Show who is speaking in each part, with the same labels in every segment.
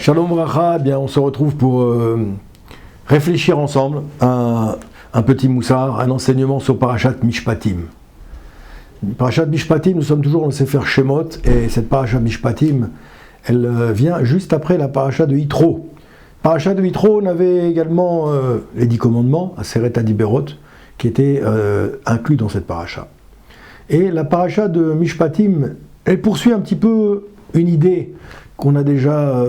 Speaker 1: Shalom Bracha, eh bien on se retrouve pour réfléchir ensemble à un petit moussard, un enseignement sur Parashat Mishpatim. Parashat Mishpatim, nous sommes toujours dans le Sefer Shemot, et cette Parashat Mishpatim, elle vient juste après la Parashat de Yitro. Parashat de Yitro, on avait également les 10 commandements, Aseret Adiberot, qui étaient inclus dans cette Parashat. Et la Parashat de Mishpatim, elle poursuit un petit peu une idée qu'on a déjà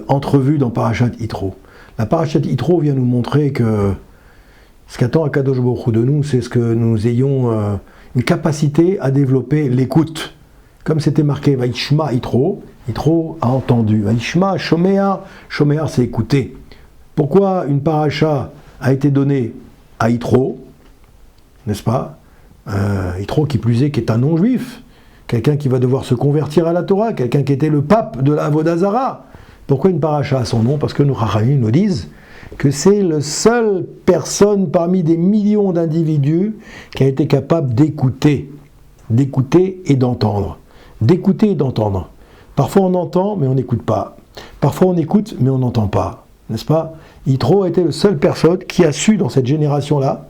Speaker 1: entrevue dans Parashat Yitro. La Parashat Yitro vient nous montrer que ce qu'attend Akadosh Baruch Hu de nous, c'est ce que nous ayons une capacité à développer l'écoute. Comme c'était marqué Vaishma Yitro, Yitro a entendu. Vaishma Shomea, Shomea c'est écouter. Pourquoi une parasha a été donnée à Yitro, n'est-ce pas? Yitro qui plus est, qui est un non-juif, quelqu'un qui va devoir se convertir à la Torah, quelqu'un qui était le pape de la Avodah Zara. Pourquoi une paracha a son nom? Parce que nos Chachamim nous disent que c'est la seule personne parmi des millions d'individus qui a été capable d'écouter et d'entendre. D'écouter et d'entendre. Parfois on entend, mais on n'écoute pas. Parfois on écoute, mais on n'entend pas. N'est-ce pas? Yitro a été la seule personne qui a su, dans cette génération-là,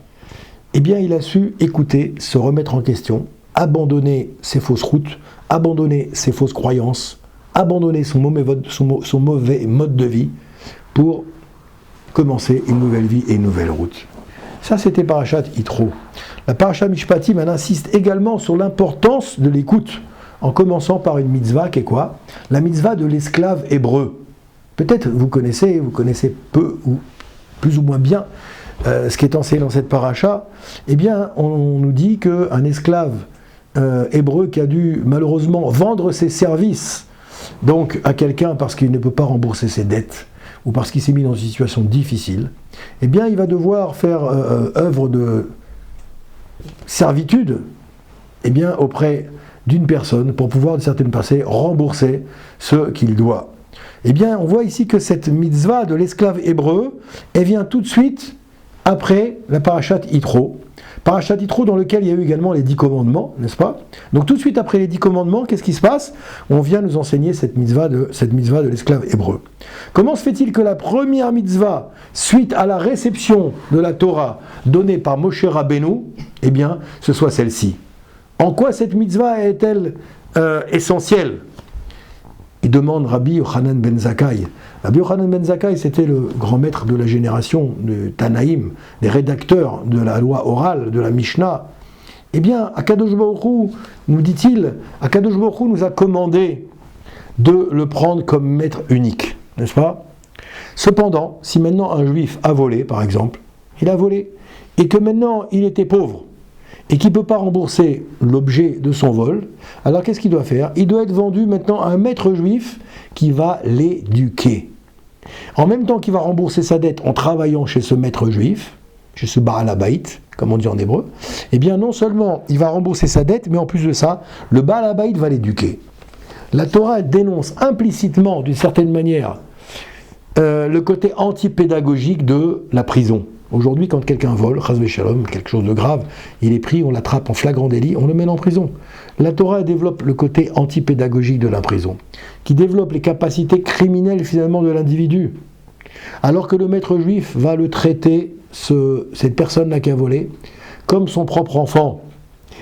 Speaker 1: eh bien il a su écouter, se remettre en question, abandonner ses fausses routes, abandonner ses fausses croyances, abandonner son mauvais mode de vie pour commencer une nouvelle vie et une nouvelle route. Ça, c'était Parashat Yitro. La Parashat Mishpatim, elle insiste également sur l'importance de l'écoute, en commençant par une mitzvah qui est quoi? La mitzvah de l'esclave hébreu. Peut-être vous connaissez peu ou plus ou moins bien ce qui est enseigné dans cette paracha. Eh bien, on nous dit qu'un esclave hébreu qui a dû malheureusement vendre ses services donc à quelqu'un parce qu'il ne peut pas rembourser ses dettes ou parce qu'il s'est mis dans une situation difficile, eh bien il va devoir faire œuvre de servitude eh bien, auprès d'une personne pour pouvoir, de certaines façons, rembourser ce qu'il doit. Eh bien, on voit ici que cette mitzvah de l'esclave hébreu, elle vient tout de suite après la Parashat Yitro. Parashat Yitro dans lequel il y a eu également les 10 commandements, n'est-ce pas? Donc tout de suite après les 10 commandements, qu'est-ce qui se passe? On vient nous enseigner cette mitzvah de l'esclave hébreu. Comment se fait-il que la première mitzvah, suite à la réception de la Torah donnée par Moshe Rabbeinu, eh bien, ce soit celle-ci? En quoi cette mitzvah est-elle essentielle? Il demande Rabbi Yochanan ben Zakkai. Rabbi Yochanan ben Zakkai, c'était le grand maître de la génération de Tanaïm, des rédacteurs de la loi orale, de la Mishnah. Eh bien, Akadosh Baruch Hu, nous dit-il, Akadosh Baruch Hu nous a commandé de le prendre comme maître unique, n'est-ce pas? Cependant, si maintenant un juif a volé, par exemple, il a volé, et que maintenant il était pauvre, et qu'il ne peut pas rembourser l'objet de son vol, alors qu'est-ce qu'il doit faire? Il doit être vendu maintenant à un maître juif qui va l'éduquer. En même temps qu'il va rembourser sa dette en travaillant chez ce maître juif, chez ce Baal Habayit, comme on dit en hébreu, eh bien non seulement il va rembourser sa dette, mais en plus de ça, le Baal Habayit va l'éduquer. La Torah dénonce implicitement, d'une certaine manière, le côté anti-pédagogique de la prison. Aujourd'hui, quand quelqu'un vole, chas v'shalom, quelque chose de grave, il est pris, on l'attrape en flagrant délit, on le mène en prison. La Torah développe le côté anti-pédagogique de la prison, qui développe les capacités criminelles finalement de l'individu. Alors que le maître juif va le traiter, cette personne-là qui a volé, comme son propre enfant,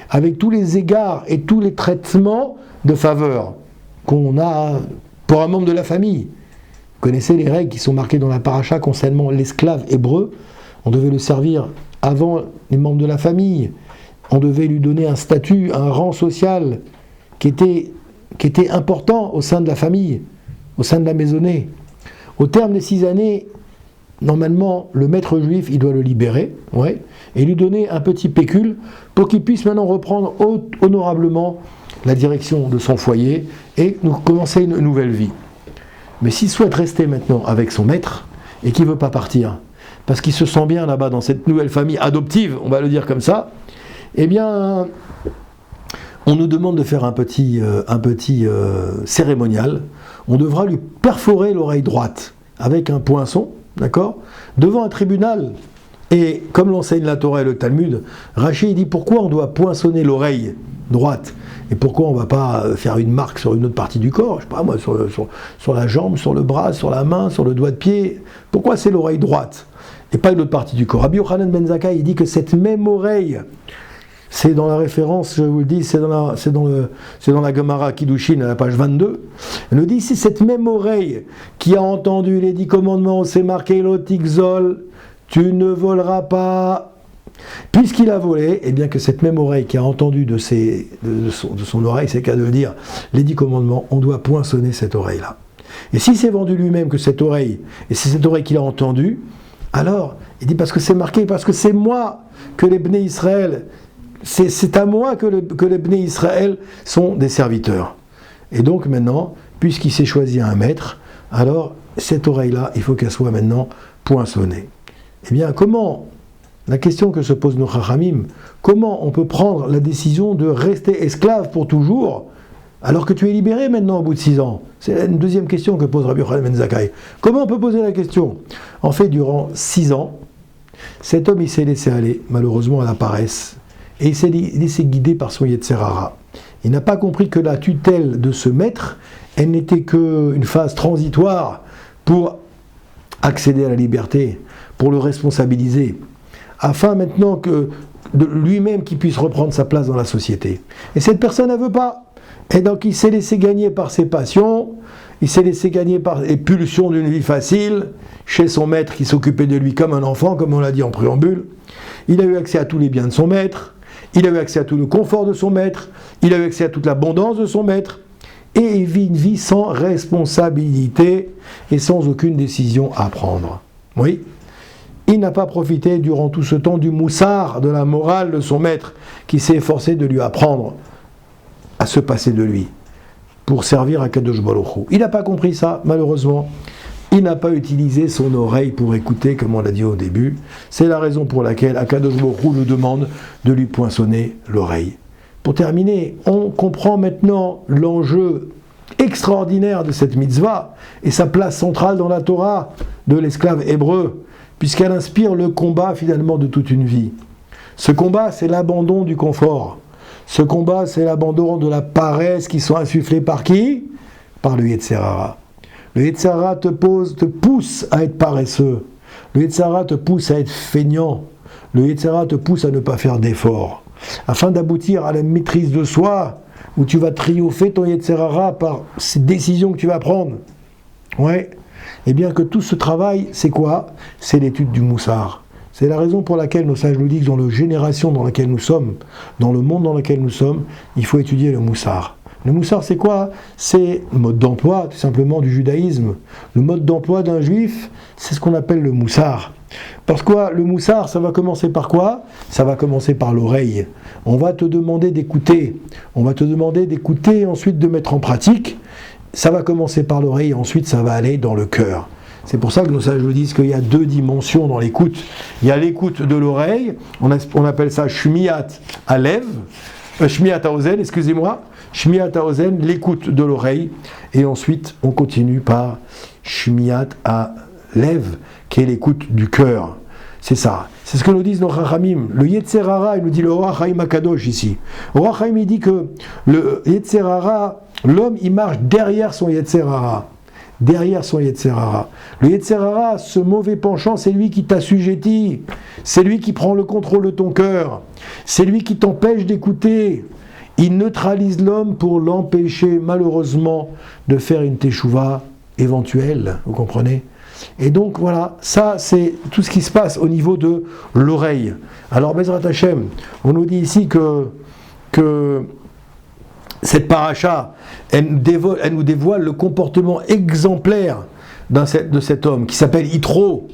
Speaker 1: avec tous les égards et tous les traitements de faveur qu'on a pour un membre de la famille. Vous connaissez les règles qui sont marquées dans la paracha concernant l'esclave hébreu. On devait le servir avant les membres de la famille. On devait lui donner un statut, un rang social qui était important au sein de la famille, au sein de la maisonnée. Au terme des 6 années, normalement, le maître juif, il doit le libérer, et lui donner un petit pécule pour qu'il puisse maintenant reprendre honorablement la direction de son foyer et nous commencer une nouvelle vie. Mais s'il souhaite rester maintenant avec son maître et qu'il ne veut pas partir, parce qu'il se sent bien là-bas dans cette nouvelle famille adoptive, on va le dire comme ça, eh bien, on nous demande de faire un petit cérémonial. On devra lui perforer l'oreille droite avec un poinçon, d'accord, devant un tribunal. Et comme l'enseigne la Torah et le Talmud, Rashi dit pourquoi on doit poinçonner l'oreille droite? Et pourquoi on ne va pas faire une marque sur une autre partie du corps? Je ne sais pas moi, sur la jambe, sur le bras, sur la main, sur le doigt de pied. Pourquoi c'est l'oreille droite et pas une autre partie du corps? Rabbi Yochanan ben Zakkai, il dit que cette même oreille, c'est dans la référence, je vous le dis, c'est dans la Gemara Kiddushin à la page 22. Elle nous dit ici, cette même oreille qui a entendu les 10 commandements, c'est marqué l'otikzol, tu ne voleras pas. Puisqu'il a volé, et bien que cette même oreille qui a entendu de son oreille, c'est le cas de le dire, les 10 commandements, on doit poinçonner cette oreille-là. Et si c'est vendu lui-même que cette oreille, et c'est cette oreille qu'il a entendue, alors, il dit parce que c'est marqué, parce que c'est moi que les Bnei Israël, c'est à moi que les Bnei Israël sont des serviteurs. Et donc maintenant, puisqu'il s'est choisi un maître, alors cette oreille-là, il faut qu'elle soit maintenant poinçonnée. Eh bien, comment, la question que se pose nos Chachamim, comment on peut prendre la décision de rester esclave pour toujours, alors que tu es libéré maintenant au bout de 6 ans? C'est une deuxième question que pose Rabbi Yochanan ben Zakkai. Comment on peut poser la question? En fait, durant 6 ans, cet homme, il s'est laissé aller, malheureusement, à la paresse. Et il s'est laissé guider par son Yetzer Hara. Il n'a pas compris que la tutelle de ce maître, elle n'était qu'une phase transitoire pour accéder à la liberté, pour le responsabiliser, afin maintenant que de lui-même qu'il puisse reprendre sa place dans la société. Et cette personne ne veut pas. Et donc il s'est laissé gagner par ses passions, il s'est laissé gagner par les pulsions d'une vie facile, chez son maître qui s'occupait de lui comme un enfant, comme on l'a dit en préambule. Il a eu accès à tous les biens de son maître, il a eu accès à tout le confort de son maître, il a eu accès à toute l'abondance de son maître, et il vit une vie sans responsabilité et sans aucune décision à prendre. Oui, il n'a pas profité durant tout ce temps du moussard, de la morale de son maître, qui s'est efforcé de lui apprendre à se passer de lui, pour servir à Kadosh Baruch Hu. Il n'a pas compris ça, malheureusement. Il n'a pas utilisé son oreille pour écouter, comme on l'a dit au début. C'est la raison pour laquelle Akadosh Baruch Hu nous demande de lui poinçonner l'oreille. Pour terminer, on comprend maintenant l'enjeu extraordinaire de cette mitzvah et sa place centrale dans la Torah de l'esclave hébreu, puisqu'elle inspire le combat finalement de toute une vie. Ce combat, c'est l'abandon du confort. Ce combat, c'est l'abandon de la paresse qui sont insufflés par qui? Par le Yetzer Hara. Le Yetzer Hara te pousse à être paresseux. Le Yetzer Hara te pousse à être feignant. Le Yetzer Hara te pousse à ne pas faire d'efforts. Afin d'aboutir à la maîtrise de soi, où tu vas triompher ton Yetzer Hara par ces décisions que tu vas prendre. Ouais. Et bien que tout ce travail, c'est quoi? C'est l'étude du Moussar. C'est la raison pour laquelle nos sages nous disent que dans la génération dans laquelle nous sommes, dans le monde dans lequel nous sommes, il faut étudier le Moussar. Le Moussar, c'est quoi? C'est le mode d'emploi, tout simplement, du judaïsme. Le mode d'emploi d'un juif, c'est ce qu'on appelle le Moussar. Parce que le Moussar, ça va commencer par quoi? Ça va commencer par l'oreille. On va te demander d'écouter. On va te demander d'écouter et ensuite de mettre en pratique. Ça va commencer par l'oreille et ensuite ça va aller dans le cœur. C'est pour ça que nos sages nous disent qu'il y a 2 dimensions dans l'écoute. Il y a l'écoute de l'oreille, on appelle ça Shmiat Alev, Shmiat Haozen, excusez-moi, Shmiat Haozen, l'écoute de l'oreille, et ensuite on continue par Shmiat Alev, qui est l'écoute du cœur. C'est ça. C'est ce que nous disent nos Chachamim. Le Yetzer Hara, il nous dit le Or HaChaim HaKadosh ici. Le Or HaChaim, il dit que le Yetzer Hara, l'homme, il marche derrière son Yetzer Hara. Derrière son Yetzer Hara. Le Yetzer Hara, ce mauvais penchant, c'est lui qui t'assujettit. C'est lui qui prend le contrôle de ton cœur. C'est lui qui t'empêche d'écouter. Il neutralise l'homme pour l'empêcher, malheureusement, de faire une teshuva éventuelle. Vous comprenez? Et donc voilà, ça c'est tout ce qui se passe au niveau de l'oreille. Alors Bezrat Hashem, on nous dit ici que cette paracha, elle nous dévoile le comportement exemplaire de cet homme qui s'appelle Yitro,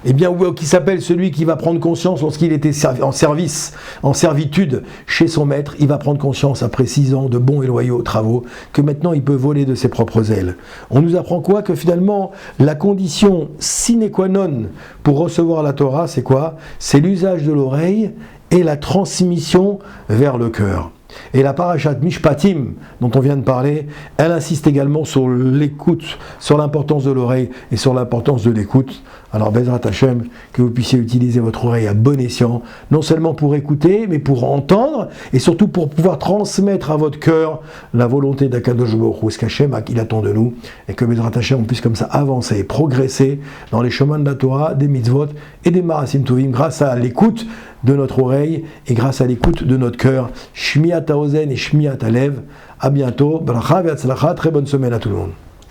Speaker 1: et bien, ou qui s'appelle celui qui va prendre conscience lorsqu'il était en servitude chez son maître. Il va prendre conscience après 6 ans de bons et loyaux travaux que maintenant il peut voler de ses propres ailes. On nous apprend quoi? Que finalement la condition sine qua non pour recevoir la Torah, c'est quoi? C'est l'usage de l'oreille et la transmission vers le cœur. Et la parashat Mishpatim, dont on vient de parler, elle insiste également sur l'écoute, sur l'importance de l'oreille et sur l'importance de l'écoute. Alors Bezrat Hashem, que vous puissiez utiliser votre oreille à bon escient, non seulement pour écouter, mais pour entendre, et surtout pour pouvoir transmettre à votre cœur la volonté d'Akadosh Baruch Hu, ce qu'Hachem il attend de nous, et que Bezrat Hashem on puisse comme ça avancer, progresser dans les chemins de la Torah, des mitzvot et des marasim tovim, grâce à l'écoute de notre oreille et grâce à l'écoute de notre cœur. Shmiat haozen et Shmiat halev. À bientôt. Bracha ve'atzlacha. Très bonne semaine à tout le monde.